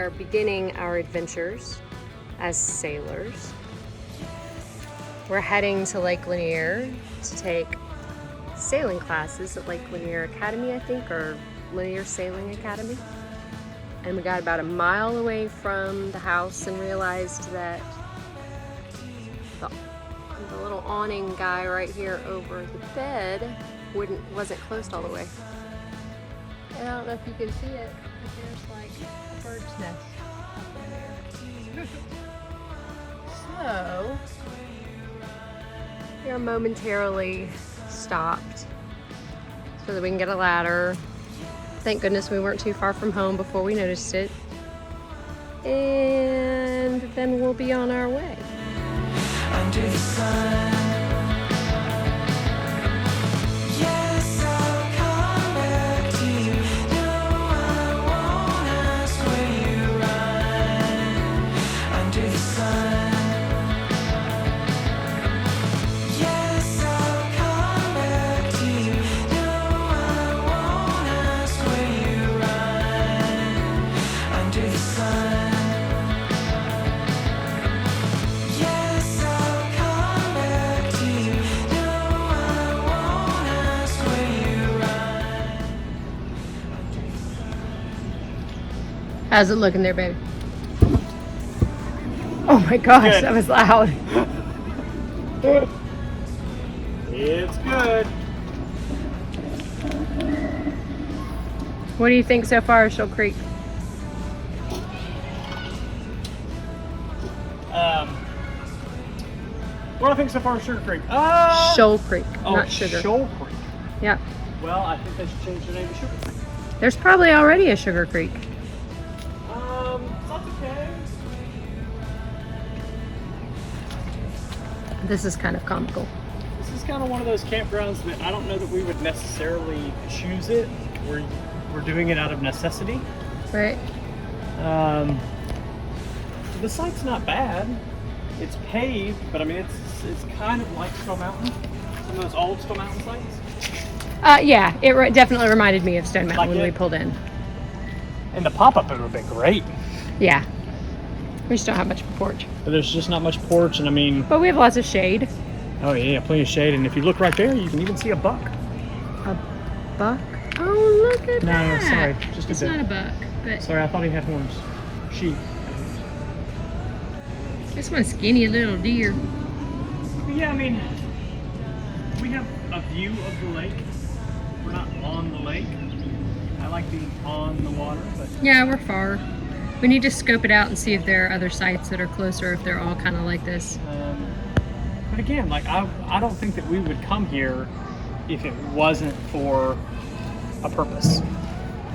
are beginning our adventures as sailors. We're heading to Lake Lanier to take sailing classes at Lake Lanier Academy, I think, or Lanier Sailing Academy. And we got about a mile away from the house and realized that the little awning guy right here over the bed wasn't closed all the way. And I don't know if you can see it, but there's like a bird's nest up in there. So, we are momentarily stopped so that we can get a ladder. Thank goodness we weren't too far from home before we noticed it. And then we'll be on our way. Under the sun. How's it looking there, baby? Oh my gosh, good. That was loud. It's good. What do you think so far, Shoal Creek? What do I think so far, Sugar Creek? Shoal Creek, not Sugar. Shoal Creek. Yeah. Well, I think they should change the name to Sugar Creek. There's probably already a Sugar Creek. That's okay. This is kind of comical. This is kind of one of those campgrounds that I don't know that we would necessarily choose it. We're doing it out of necessity. Right. The site's not bad. It's paved, but I mean it's kind of like Stone Mountain. Some of those old Stone Mountain sites. Yeah, it definitely reminded me of Stone Mountain when we pulled in. And the pop-up would have been great. Yeah. We just don't have much of a porch. But there's just not much porch, and I mean... But we have lots of shade. Oh yeah, plenty of shade, and if you look right there, you can even see a buck. A buck? Oh, look at that. No, sorry, just a bit. It's not a buck, but... Sorry, I thought he had horns. Sheep. This one's skinny little deer. Yeah, I mean, we have a view of the lake. We're not on the lake. I like being on the water, but... Yeah, we're far. We need to scope it out and see if there are other sites that are closer, if they're all kind of like this. But again, like I don't think that we would come here if it wasn't for a purpose.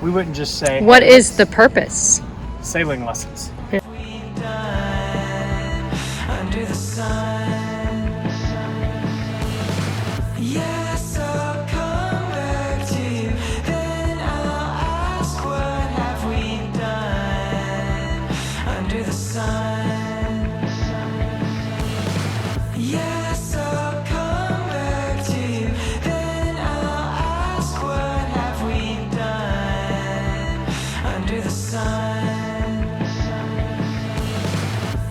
We wouldn't just say... What is the purpose? Sailing lessons. Under the sun. Yes, I'll come back to you. Then I'll ask, what have we done under the sun? Yes, I'll come back to you. Then I'll ask, what have we done under the sun?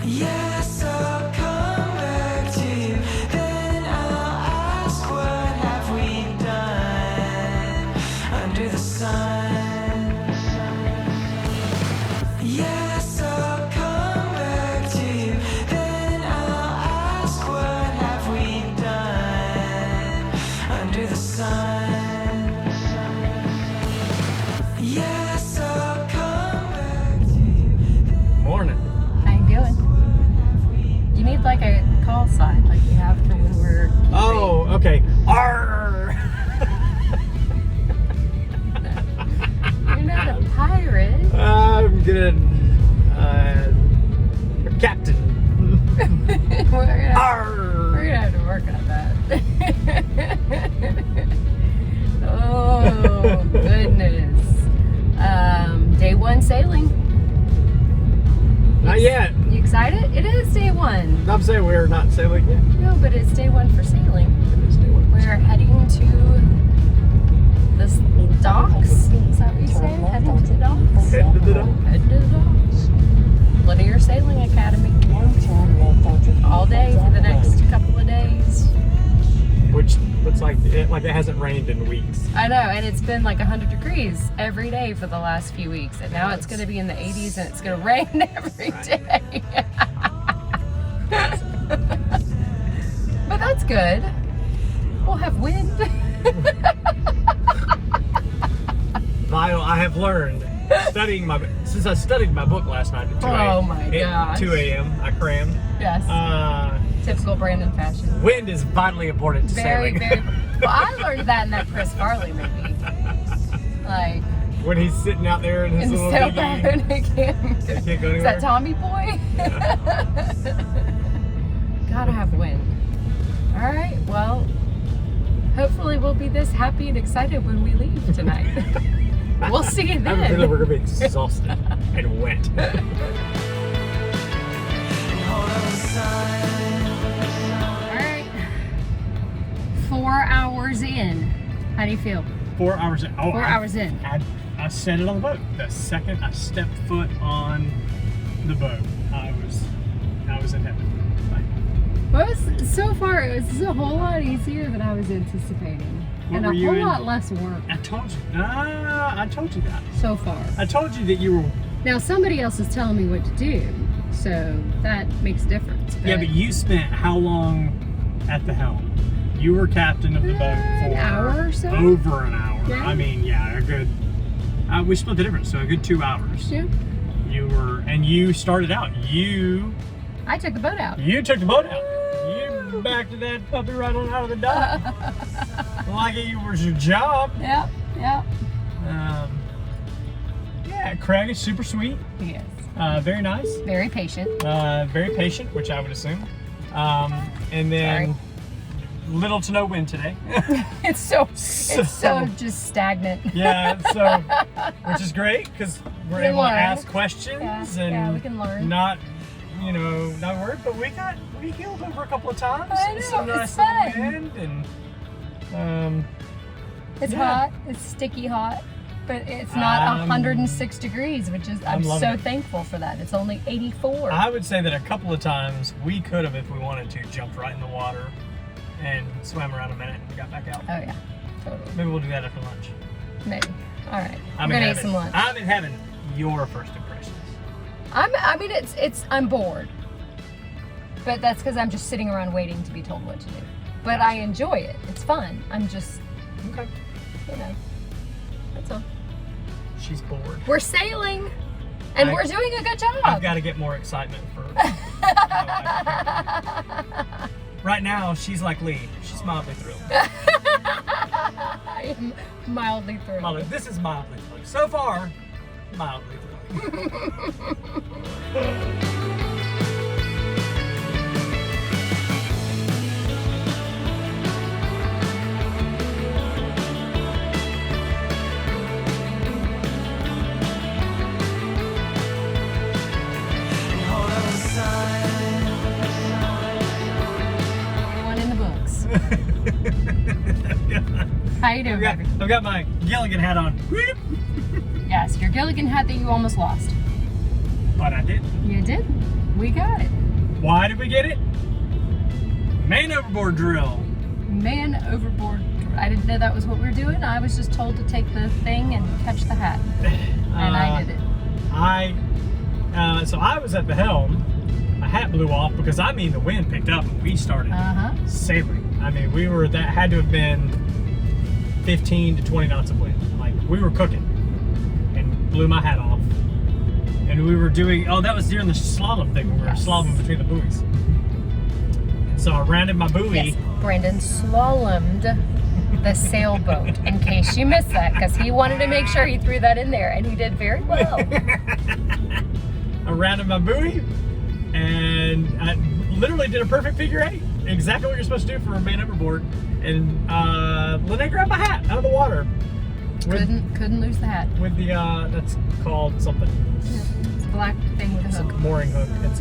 Yes, I'll come back to you. Then I'll ask, what have we done under the sun? Yes, I'll come back to you. Then I'll ask, what have we done under the sun? Yes, I'll come back to you. Morning. How you doing? You need like a call sign like you have for when we're... Oh, okay. Arr! You're not a pirate. I'm good. Captain. We're gonna Arr! have to work on that. Oh, goodness. Day one sailing. Not yet. You excited? It is day one. I'm saying we're not sailing yet. No, but it's day one for sailing. It is day one. We're heading to this docks. Is that what you say? Heading to the docks. Heading to the docks. Heading to the docks. Linear Sailing Academy. All day for the next couple of days. Which looks like it hasn't rained in weeks. I know, and it's been like 100 degrees every day for the last few weeks, and now it's going to be in the 80s and it's going to rain every day. But that's good. We'll have wind. Vital, I have learned since I studied my book last night at 2 a.m. Oh my gosh. 2 a.m. I crammed. Yes. Typical Brandon fashion. Wind is vitally important to sailing. Very. Well, I learned that in that Chris Farley movie. Like when he's sitting out there in his in the little sailboat, dinghy. and He can't go is anywhere. that Tommy Boy? Gotta have wind. All right. Well, hopefully we'll be this happy and excited when we leave tonight. We'll see you I have a then. feeling we're gonna be exhausted and wet. All right. 4 hours in. How do you feel? 4 hours in. Oh, 4 hours in. I set it on the boat. The second I stepped foot on the boat, I was in heaven. Well, so far it was a whole lot easier than I was anticipating, What and were a you whole in? lot less work I told you. I told you that. so far. I told you that you were. Now somebody else is telling me what to do, so that makes a difference. Yeah, but you spent how long at the helm? You were captain of the boat for an hour or so. Over an hour. Yeah. I mean, yeah, a good. We split the difference, so a good 2 hours. Yeah. You were, and you started out. I took the boat out. You took the boat out. You backed that puppy right on out of the dock. Like it was your job. Yep. Yeah, Craig is super sweet. Yes. Very nice. Very patient. Very patient, which I would assume. And then little to no wind today. It's so just stagnant. Yeah, so which is great because we're able to learn. ask questions and we can learn. not worried. But we healed over a couple of times. I know, Some it's nice fun. wind and It's yeah. hot. It's sticky hot. But it's not 106 degrees, which is I'm loving so it. thankful for that. It's only 84. I would say that a couple of times we could have, if we wanted to, jumped right in the water and swam around a minute and got back out. Oh yeah, totally. Maybe we'll do that after lunch. Maybe. All right. I'm We're in gonna eat heaven. some lunch. I'm in heaven. Your first impressions. I'm bored. But that's because I'm just sitting around waiting to be told what to do. But I enjoy it. It's fun. I'm just, Okay. that's all. She's bored. We're sailing, and we're doing a good job. I've got to get more excitement for my life. Right now, she's like Lee. She's mildly thrilled. I am mildly thrilled. This is mildly thrilled. So far, mildly thrilled. One in the books. How you doing, baby? I've got my Gilligan hat on. Yes, your Gilligan hat that you almost lost. But I did. You did. We got it. Why did we get it? Man overboard drill. Man overboard. I didn't know that was what we were doing. I was just told to take the thing and catch the hat. And I did it. So I was at the helm. My hat blew off because the wind picked up and we started sailing. I mean, that had to have been 15 to 20 knots of wind. Like we were cooking and blew my hat off. And we were doing, that was during the slalom thing when we were slaloming between the buoys. And so I rounded my buoy. Yes, Brandon slalomed the sailboat, in case you missed that, because he wanted to make sure he threw that in there, and he did very well. I rounded my buoy and I literally did a perfect figure 8. Exactly what you're supposed to do for a man overboard. And Lene grabbed my hat out of the water. Couldn't lose the hat. With the, that's called something. It's a black thing with a It's a hook. mooring hook. It's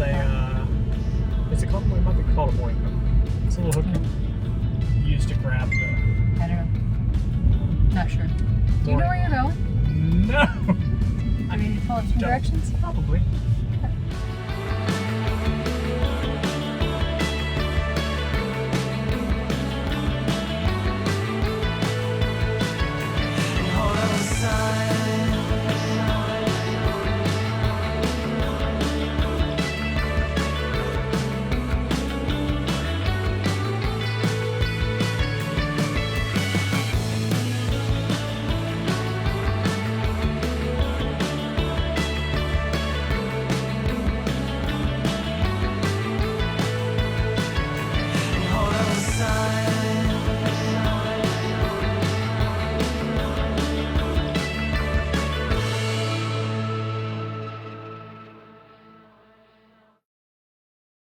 is it called, it might be called a mooring hook. It's a little hook you use to grab the, I don't know. Not sure. Do you know where you're going? No. I mean, pull up some Don't. directions? Probably.